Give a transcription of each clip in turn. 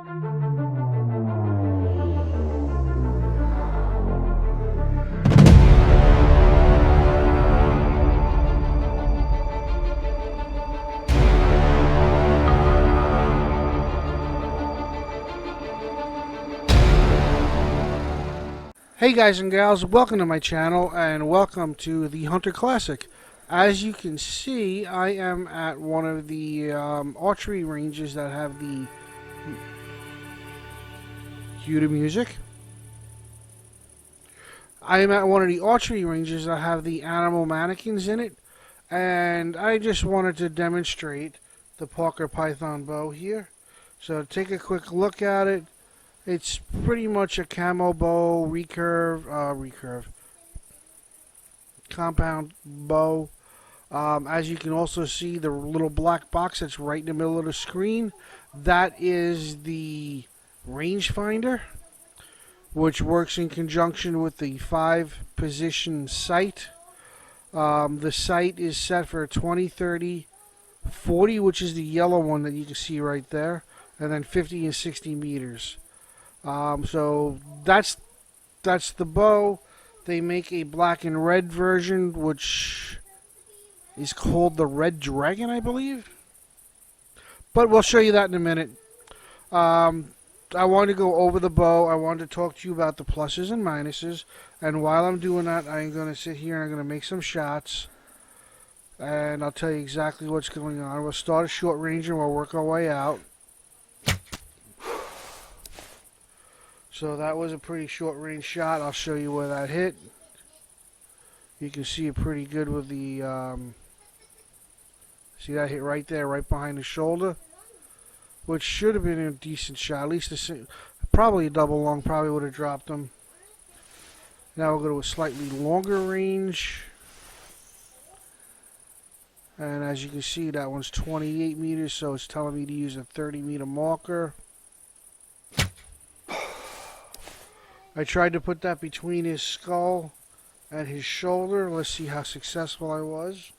Hey guys and gals, welcome to my channel and welcome to the Hunter Classic. As you can see, I am at one of the archery ranges that have the cue to music. I am at one of the archery ranges that have the animal mannequins in it, and I just wanted to demonstrate the Parker Python bow here. So take a quick look at it. It's pretty much a camo bow, recurve, compound bow. As you can also see, the little black box that's right in the middle of the screen, that is the rangefinder, which works in conjunction with the 5-position sight. The sight is set for 20, 30, 40, which is the yellow one that you can see right there, and then 50 and 60 meters. So that's the bow. They make a black and red version, which is called the Red Dragon, I believe. But we'll show you that in a minute. I wanted to go over the bow. I wanted to talk to you about the pluses and minuses. And while I'm doing that, I'm going to sit here and I'm going to make some shots. And I'll tell you exactly what's going on. We'll start a short range and we'll work our way out. So that was a pretty short range shot. I'll show you where that hit. You can see it pretty good with the, see that hit right there, right behind the shoulder, which should have been a decent shot. At least probably a double long, probably would have dropped him. Now we'll go to a slightly longer range. And as you can see, that one's 28 meters, so it's telling me to use a 30-meter marker. I tried to put that between his skull and his shoulder. Let's see how successful I was.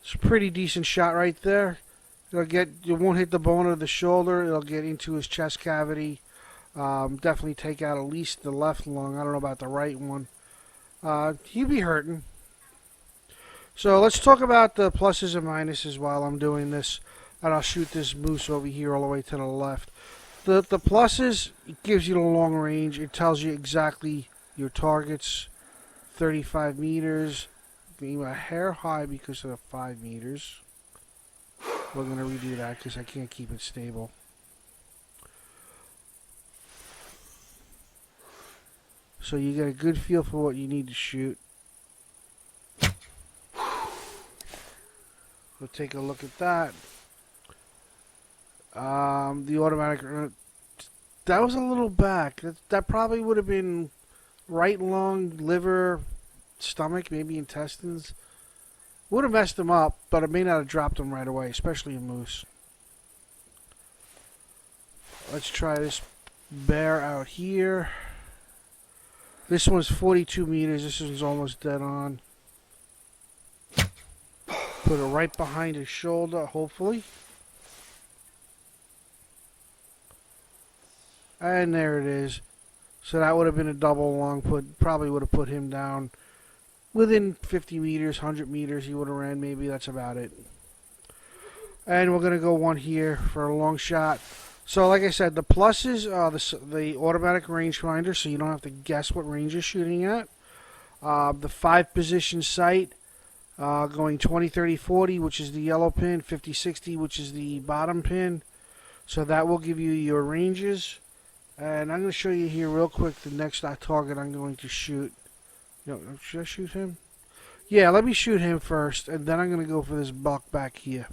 It's a pretty decent shot right there. It won't hit the bone of the shoulder. It'll get into his chest cavity. Definitely take out at least the left lung. I don't know about the right one. He'd be hurting. So let's talk about the pluses and minuses while I'm doing this. And I'll shoot this moose over here all the way to the left. The pluses, it gives you the long range. It tells you exactly your targets. 35 meters. Being a hair high because of the 5 meters. We're going to redo that because I can't keep it stable. So you get a good feel for what you need to shoot. We'll take a look at that. The automatic, that was a little back. That probably would have been right lung, liver, stomach, maybe intestines. Would have messed him up, but it may not have dropped him right away, especially a moose. Let's try this bear out here. This one's 42 meters. This one's almost dead on. Put it right behind his shoulder, hopefully. And there it is. So that would have been a double long put. Probably would have put him down within 50 meters, 100 meters. He would have ran maybe. That's about it. And we're going to go one here for a long shot. So like I said, the pluses are the automatic rangefinder, so you don't have to guess what range you're shooting at. The 5-position sight, going 20, 30, 40, which is the yellow pin, 50, 60, which is the bottom pin. So that will give you your ranges. And I'm going to show you here real quick the next target I'm going to shoot. Should I shoot him? Yeah, let me shoot him first, and then I'm going to go for this buck back here.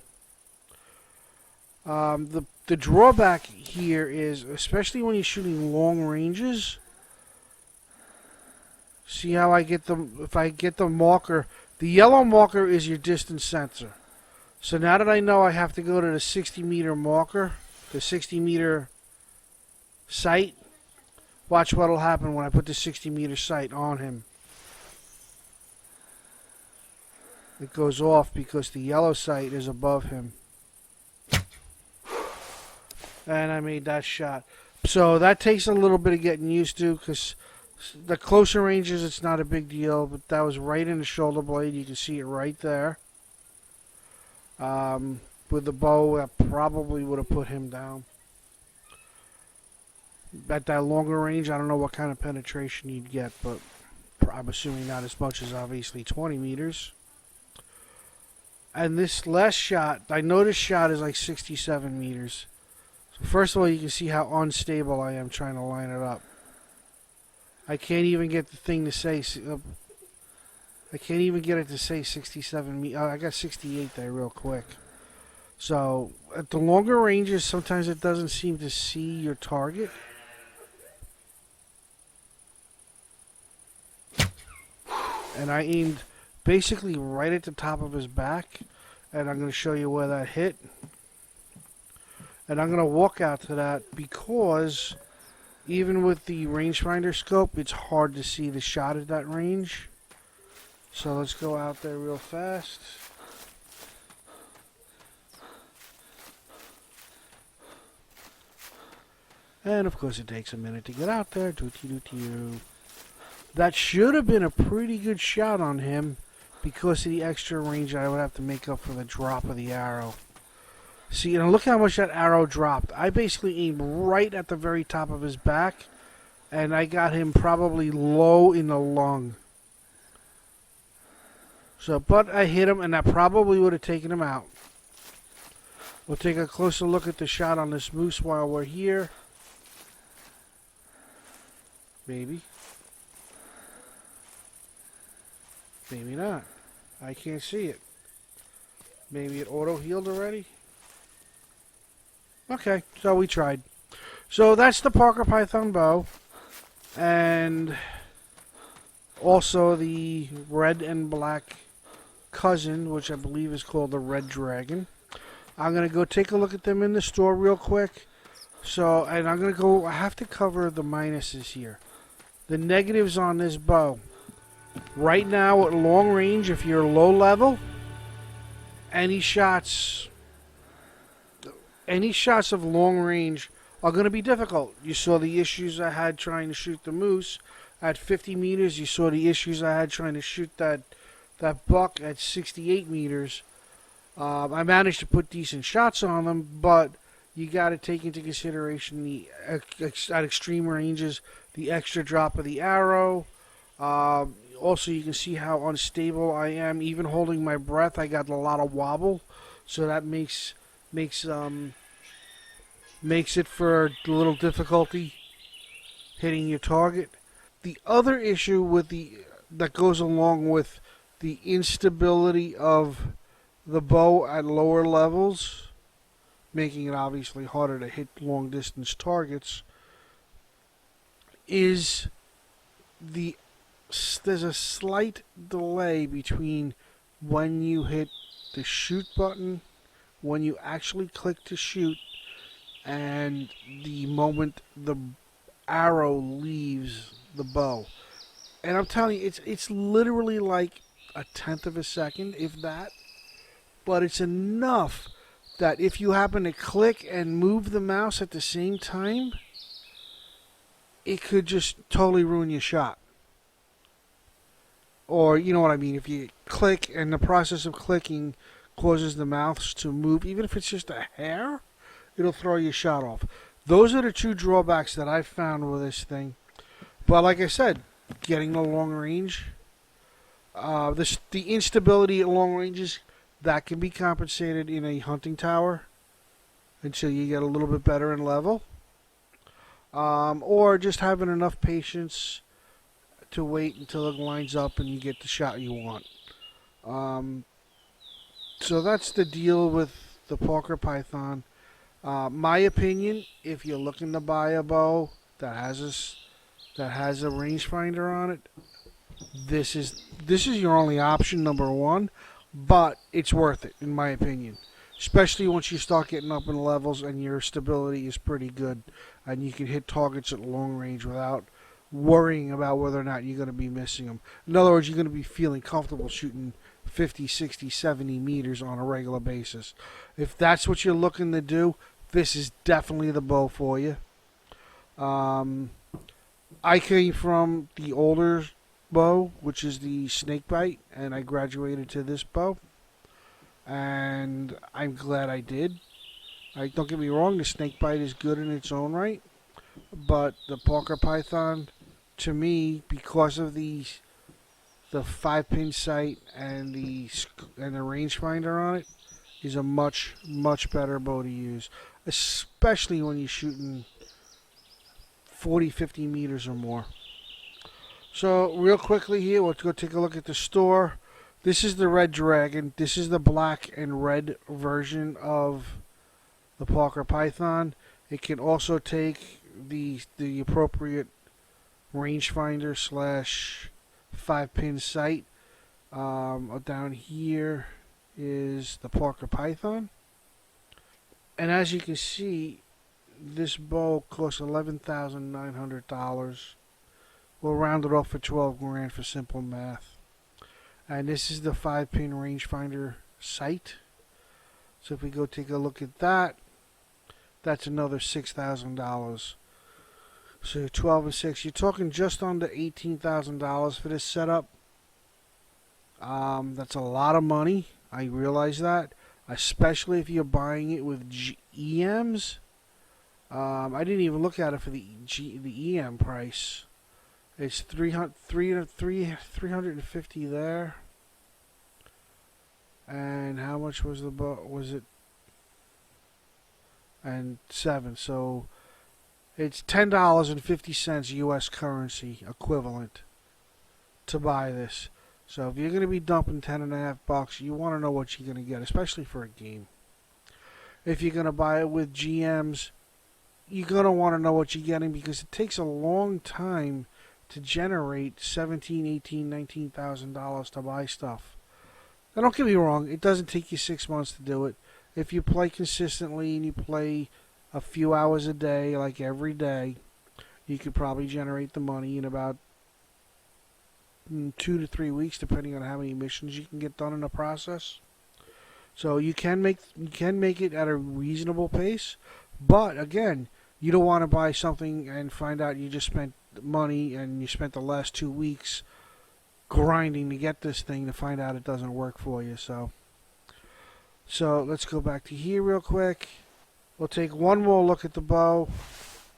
The drawback here is, especially when you're shooting long ranges, see how I get if I get the marker, the yellow marker is your distance sensor. So now that I know I have to go to the 60-meter marker, the 60-meter sight, watch what will happen when I put the 60-meter sight on him. It goes off because the yellow sight is above him. and I made that shot. So that takes a little bit of getting used to, because the closer ranges it's not a big deal, but that was right in the shoulder blade. You can see it right there. With the bow, that probably would have put him down. At that longer range, I don't know what kind of penetration you'd get, but I'm assuming not as much as obviously 20 meters. And this last shot, I know this shot is like 67 meters. So first of all, you can see how unstable I am trying to line it up. I can't even get the thing to say, I can't even get it to say 67 meters. I got 68 there real quick. So at the longer ranges, sometimes it doesn't seem to see your target. And I aimed basically right at the top of his back, and I'm going to show you where that hit. And I'm going to walk out to that because even with the rangefinder scope, it's hard to see the shot at that range. So let's go out there real fast. And of course it takes a minute to get out there. That should have been a pretty good shot on him because of the extra range I would have to make up for the drop of the arrow. See, and look how much that arrow dropped. I basically aimed right at the very top of his back, and I got him probably low in the lung. So, but I hit him, and that probably would have taken him out. We'll take a closer look at the shot on this moose while we're here. Maybe. Maybe not. I can't see it. Maybe it auto-healed already? Okay, so we tried. So that's the Parker Python bow. And also the red and black cousin, which I believe is called the Red Dragon. I'm going to go take a look at them in the store real quick. So, and I'm going to go, I have to cover the minuses here. The negatives on this bow. Right now at long range, if you're low level, any shots of long range are going to be difficult. You saw the issues I had trying to shoot the moose at 50 meters. You saw the issues I had trying to shoot that buck at 68 meters. I managed to put decent shots on them, but you got to take into consideration the at extreme ranges, the extra drop of the arrow. Also, you can see how unstable I am. Even holding my breath, I got a lot of wobble, so that makes it for a little difficulty hitting your target. The other issue with that goes along with the instability of the bow at lower levels, making it obviously harder to hit long distance targets, is there's a slight delay between when you hit the shoot button, when you actually click to shoot, and the moment the arrow leaves the bow. And I'm telling you, it's literally like a tenth of a second, if that. But it's enough that if you happen to click and move the mouse at the same time, it could just totally ruin your shot. Or, you know what I mean, if you click and the process of clicking causes the mouse to move, even if it's just a hair, it'll throw your shot off. Those are the two drawbacks that I've found with this thing. But like I said, getting the long range, the instability at long ranges, that can be compensated in a hunting tower until you get a little bit better in level. Or just having enough patience to wait until it lines up and you get the shot you want. So that's the deal with the Parker Python. My opinion, if you're looking to buy a bow that has a rangefinder on it, this is your only option, number one. But it's worth it, in my opinion. Especially once you start getting up in levels and your stability is pretty good, and you can hit targets at long range without worrying about whether or not you're going to be missing them. In other words, you're going to be feeling comfortable shooting 50, 60, 70 meters on a regular basis. If that's what you're looking to do, this is definitely the bow for you. I came from the older bow, which is the snakebite, and I graduated to this bow, and I'm glad I did. Don't get me wrong, the snakebite is good in its own right, but the Parker Python, to me, because of the 5-pin sight and the rangefinder on it, is a much better bow to use, especially when you're shooting 40, 50 meters or more. So real quickly here, let's go take a look at the store. This is the Red Dragon. This is the black and red version of the Parker Python. It can also take the appropriate rangefinder slash 5-pin sight. Down here is the Parker Python. And as you can see, this bow costs $11,900. We'll round it off for 12 grand for simple math. And this is the 5-pin rangefinder sight. So if we go take a look at that, that's another $6,000. So 12 and 6, you're talking just under $18,000 for this setup. That's a lot of money. I realize that, especially if you're buying it with EMs. I didn't even look at it for the EM price. It's 350 there. And how much was the bow? Was it? And 7. So it's $10.50 U.S. currency equivalent to buy this. So if you're going to be dumping $10.50, you want to know what you're going to get, especially for a game. If you're going to buy it with GMs, you're going to want to know what you're getting, because it takes a long time to generate $17,000, $18,000, $19,000 to buy stuff. Now don't get me wrong, it doesn't take you 6 months to do it. If you play consistently and you play a few hours a day, like every day, you could probably generate the money in about 2 to 3 weeks, depending on how many missions you can get done in the process. So you can make it at a reasonable pace, but again, you don't want to buy something and find out you just spent money and you spent the last 2 weeks grinding to get this thing to find out it doesn't work for you. So let's go back to here real quick. We'll take one more look at the bow.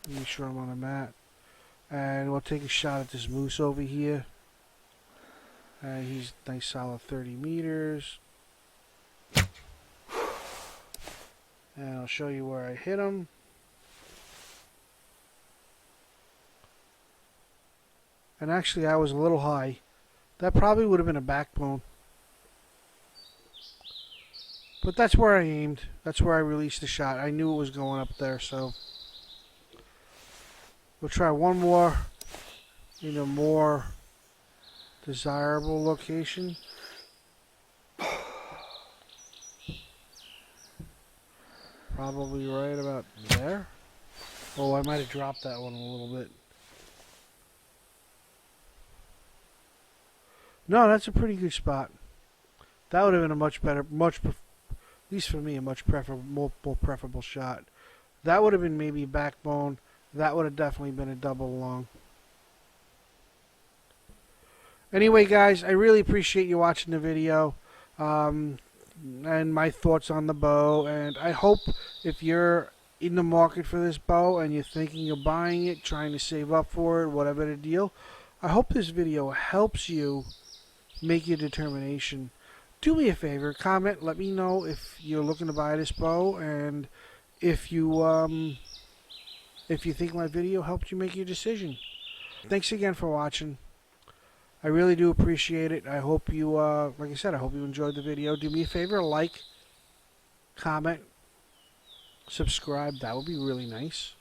Make sure I'm on the mat. And we'll take a shot at this moose over here. He's nice solid 30 meters. And I'll show you where I hit him. And actually I was a little high. That probably would have been a backbone. But that's where I aimed. That's where I released the shot. I knew it was going up there, so we'll try one more in a more desirable location. Probably right about there. Oh, I might have dropped that one a little bit. No, that's a pretty good spot. That would have been a much better, at least for me, a much more preferable shot. That would have been maybe backbone. That would have definitely been a double long. Anyway, guys, I really appreciate you watching the video and my thoughts on the bow. And I hope if you're in the market for this bow and you're thinking of buying it, trying to save up for it, whatever the deal, I hope this video helps you make your determination. Do me a favor, comment, let me know if you're looking to buy this bow, and if you think my video helped you make your decision. Thanks again for watching. I really do appreciate it. I hope you, like I said, I hope you enjoyed the video. Do me a favor, like, comment, subscribe. That would be really nice.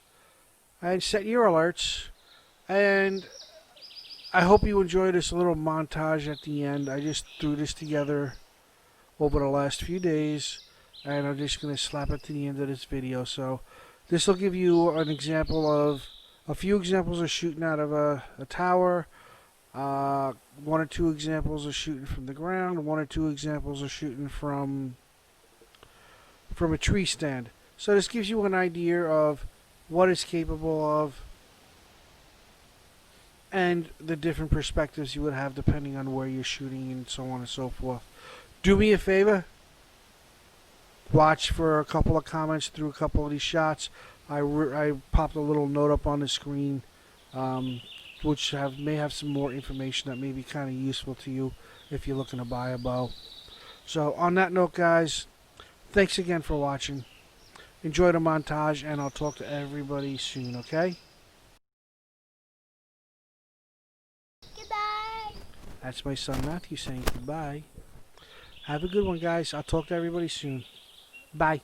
And set your alerts. And I hope you enjoyed this little montage at the end. I just threw this together over the last few days, and I'm just going to slap it to the end of this video. So this will give you an example of a few examples of shooting out of a tower, 1 or 2 examples of shooting from the ground, 1 or 2 examples of shooting from a tree stand. So this gives you an idea of what it's capable of and the different perspectives you would have depending on where you're shooting and so on and so forth. Do me a favor, watch for a couple of comments through a couple of these shots. I popped a little note up on the screen, which may have some more information that may be kind of useful to you if you're looking to buy a bow. So on that note, guys, thanks again for watching. Enjoy the montage, and I'll talk to everybody soon, okay? Goodbye. That's my son Matthew saying goodbye. Have a good one, guys. I'll talk to everybody soon. Bye.